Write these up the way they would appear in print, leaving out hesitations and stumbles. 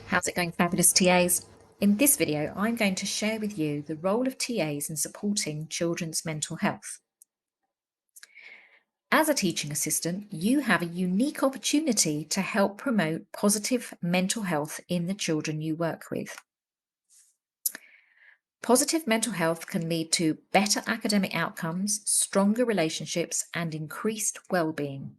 How's it going, fabulous TAs? In this video, I'm going to share with you the role of TAs in supporting children's mental health. As a teaching assistant, you have a unique opportunity to help promote positive mental health in the children you work with. Positive mental health can lead to better academic outcomes, stronger relationships, and increased well-being.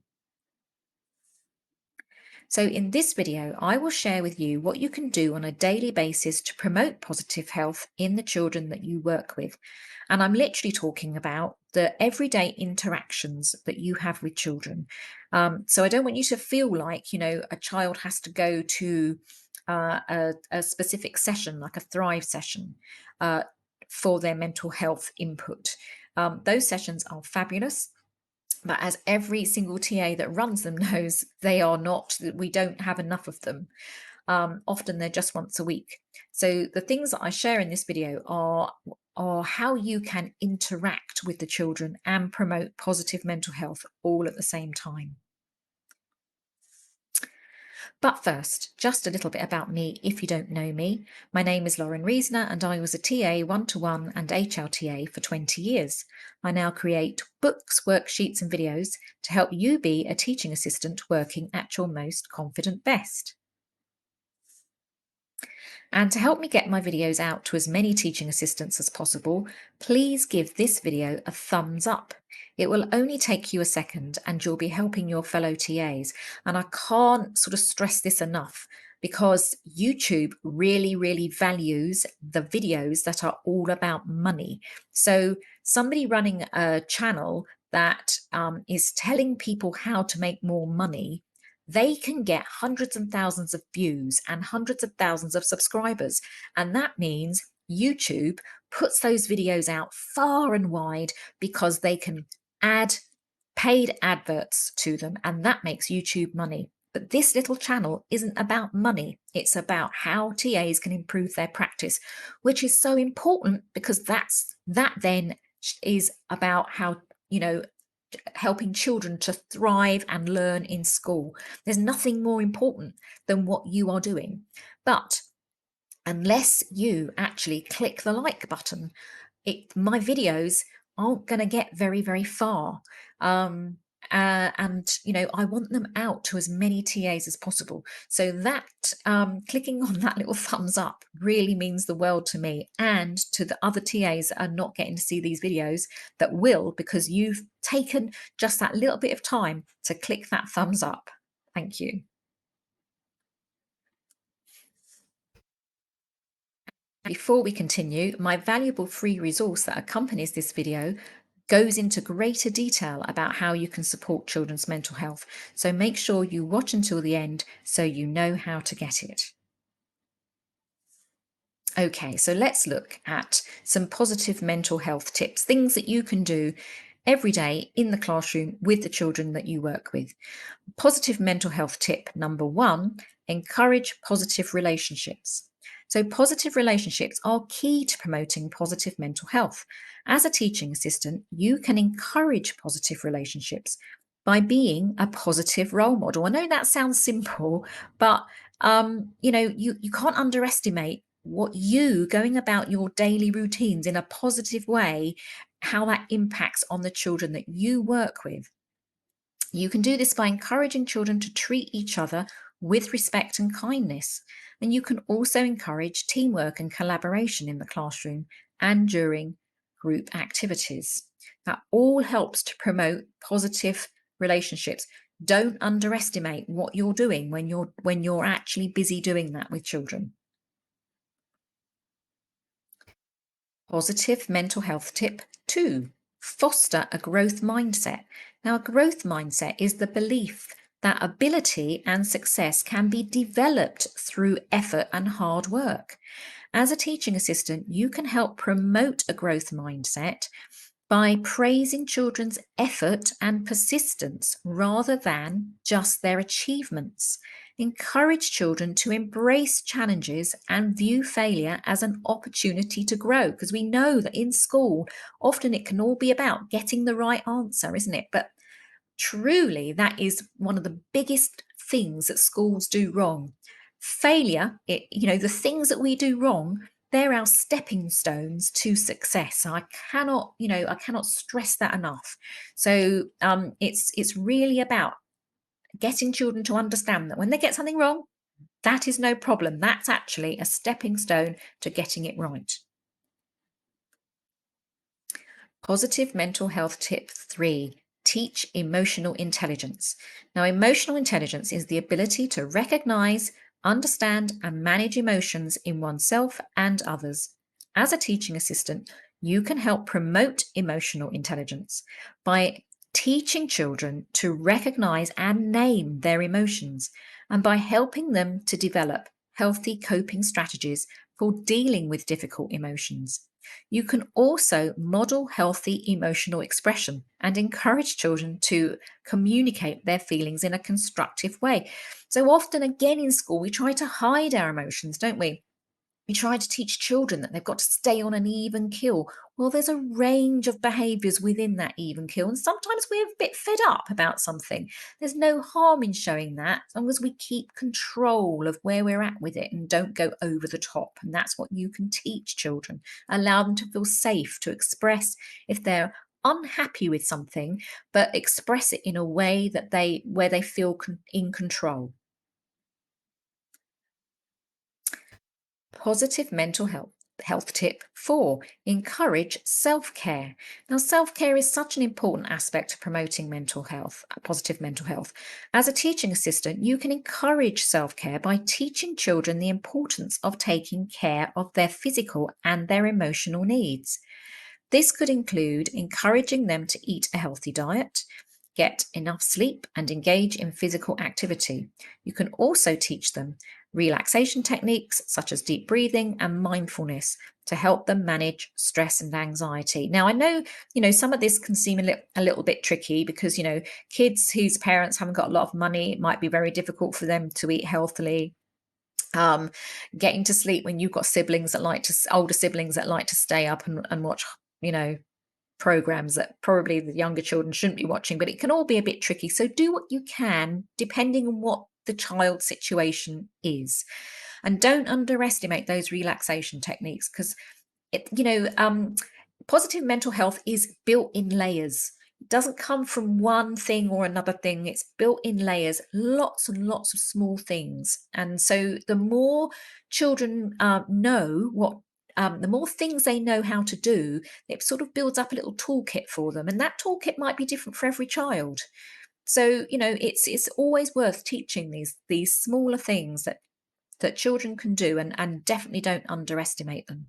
So in this video, I will share with you what you can do on a daily basis to promote positive health in the children that you work with. And I'm literally talking about the everyday interactions that you have with children. So I don't want you to feel like, a child has to go to a specific session, like a Thrive session, for their mental health input. Those sessions are fabulous. But as every single TA that runs them knows, they are not, we don't have enough of them. Often they're just once a week. So the things that I share in this video are how you can interact with the children and promote positive mental health all at the same time. But first, just a little bit about me if you don't know me. My name is Lauren Reesner and I was a TA one-to-one and HLTA for 20 years. I now create books, worksheets and videos to help you be a teaching assistant working at your most confident best. And to help me get my videos out to as many teaching assistants as possible, please give this video a thumbs up. It will only take you a second and you'll be helping your fellow TAs. And I can't sort of stress this enough because YouTube really, really values the videos that are all about money. So somebody running a channel that is telling people how to make more money, they can get hundreds and thousands of views and hundreds of thousands of subscribers. And that means YouTube puts those videos out far and wide because they can add paid adverts to them, and that makes YouTube money. But this little channel isn't about money. It's about how TAs can improve their practice, which is so important because that then is about how, helping children to thrive and learn in school. There's nothing more important than what you are doing. But unless you actually click the like button, my videos aren't going to get very, very far. And I want them out to as many TAs as possible. So that clicking on that little thumbs up really means the world to me and to the other TAs that are not getting to see these videos that will, because you've taken just that little bit of time to click that thumbs up. Thank you. Before we continue, my valuable free resource that accompanies this video goes into greater detail about how you can support children's mental health. So make sure you watch until the end so you know how to get it. Okay, so let's look at some positive mental health tips, things that you can do every day in the classroom with the children that you work with. Positive mental health tip number 1, encourage positive relationships. So positive relationships are key to promoting positive mental health. As a teaching assistant, you can encourage positive relationships by being a positive role model. I know that sounds simple, but you can't underestimate what you going about your daily routines in a positive way, how that impacts on the children that you work with. You can do this by encouraging children to treat each other with respect and kindness. And you can also encourage teamwork and collaboration in the classroom and during group activities. That all helps to promote positive relationships. Don't underestimate what you're doing when you're actually busy doing that with children. Positive mental health tip 2, foster a growth mindset. Now, a growth mindset is the belief that ability and success can be developed through effort and hard work. As a teaching assistant, you can help promote a growth mindset by praising children's effort and persistence rather than just their achievements. Encourage children to embrace challenges and view failure as an opportunity to grow, because we know that in school, often it can all be about getting the right answer, isn't it? But truly, that is one of the biggest things that schools do wrong. Failure, the things that we do wrong, they're our stepping stones to success. I cannot stress that enough. So it's really about getting children to understand that when they get something wrong, that is no problem. That's actually a stepping stone to getting it right. Positive mental health tip 3: teach emotional intelligence. Now, emotional intelligence is the ability to recognize, understand, and manage emotions in oneself and others. As a teaching assistant, you can help promote emotional intelligence by teaching children to recognize and name their emotions, and by helping them to develop healthy coping strategies for dealing with difficult emotions. You can also model healthy emotional expression and encourage children to communicate their feelings in a constructive way. So often, again, in school, we try to hide our emotions, don't we? We try to teach children that they've got to stay on an even keel. Well, there's a range of behaviours within that even keel, and sometimes we're a bit fed up about something. There's no harm in showing that as long as we keep control of where we're at with it and don't go over the top. And that's what you can teach children. Allow them to feel safe to express if they're unhappy with something, but express it in a way that they feel in control. Positive mental health tip 4: encourage self-care. Now, self-care is such an important aspect of promoting mental health, positive mental health. As a teaching assistant, you can encourage self-care by teaching children the importance of taking care of their physical and their emotional needs. This could include encouraging them to eat a healthy diet, get enough sleep, and engage in physical activity. You can also teach them relaxation techniques such as deep breathing and mindfulness to help them manage stress and anxiety. Now, I know, some of this can seem a little bit tricky because, kids whose parents haven't got a lot of money, it might be very difficult for them to eat healthily. um, Getting to sleep when you've got older siblings that like to stay up and watch, you know, programs that probably the younger children shouldn't be watching, but it can all be a bit tricky. So do what you can, depending on what the child's situation is. And don't underestimate those relaxation techniques because it, you know, positive mental health is built in layers. It doesn't come from one thing or another thing. It's built in layers, lots and lots of small things. And so the more children know the more things they know how to do, it sort of builds up a little toolkit for them. And that toolkit might be different for every child. So, it's always worth teaching these smaller things that children can do, and definitely don't underestimate them.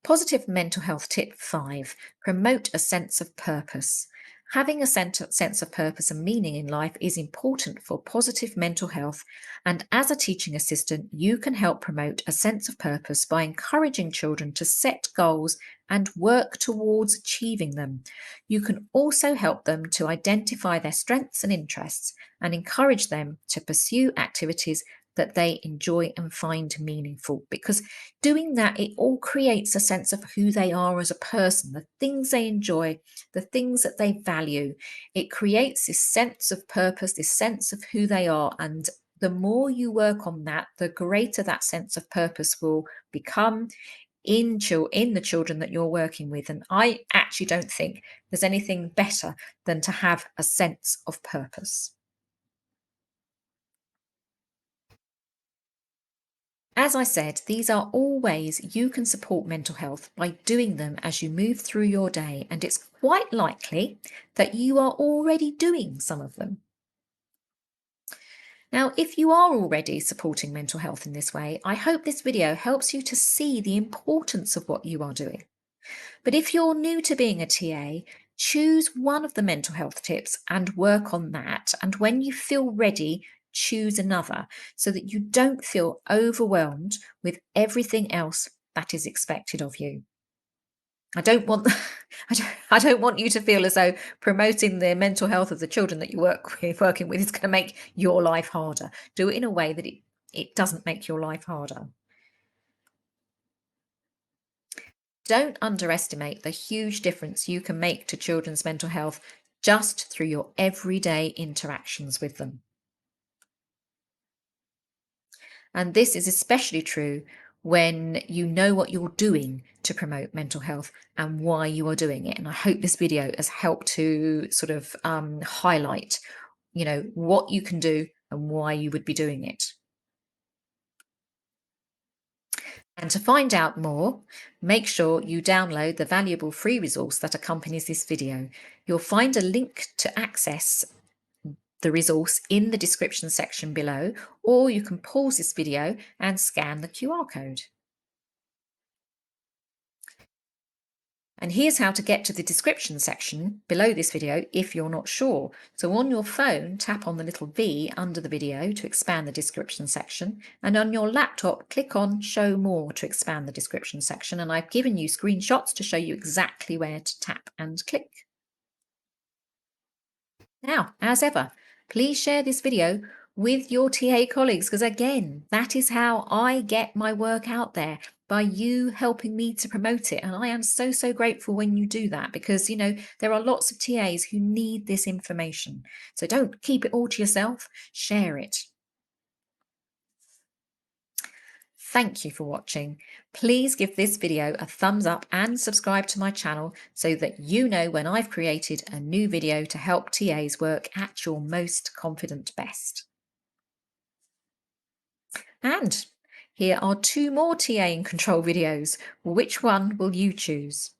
Positive mental health tip 5: promote a sense of purpose. Having a sense of purpose and meaning in life is important for positive mental health, and as a teaching assistant, you can help promote a sense of purpose by encouraging children to set goals and work towards achieving them. You can also help them to identify their strengths and interests and encourage them to pursue activities that they enjoy and find meaningful, because doing that, it all creates a sense of who they are as a person, the things they enjoy, the things that they value. It creates this sense of purpose, this sense of who they are. And the more you work on that, the greater that sense of purpose will become in the children that you're working with. And I actually don't think there's anything better than to have a sense of purpose. As I said, these are all ways you can support mental health by doing them as you move through your day, and it's quite likely that you are already doing some of them. Now, if you are already supporting mental health in this way, I hope this video helps you to see the importance of what you are doing. But if you're new to being a TA, choose one of the mental health tips and work on that. And when you feel ready, choose another so that you don't feel overwhelmed with everything else that is expected of you. I don't want I don't want you to feel as though promoting the mental health of the children that you working with is going to make your life harder. Do it in a way that it doesn't make your life harder. Don't underestimate the huge difference you can make to children's mental health just through your everyday interactions with them. And this is especially true when you know what you're doing to promote mental health and why you are doing it. And I hope this video has helped to sort of highlight, what you can do and why you would be doing it. And to find out more, make sure you download the valuable free resource that accompanies this video. You'll find a link to access the resource in the description section below, or you can pause this video and scan the QR code. And here's how to get to the description section below this video if you're not sure. So on your phone, tap on the little V under the video to expand the description section. And on your laptop, click on Show More to expand the description section. And I've given you screenshots to show you exactly where to tap and click. Now, as ever, please share this video with your TA colleagues, because again, that is how I get my work out there, by you helping me to promote it. And I am so, so grateful when you do that, because, there are lots of TAs who need this information. So don't keep it all to yourself, share it. Thank you for watching. Please give this video a thumbs up and subscribe to my channel so that you know when I've created a new video to help TAs work at your most confident best. And here are 2 more TA in Control videos. Which one will you choose?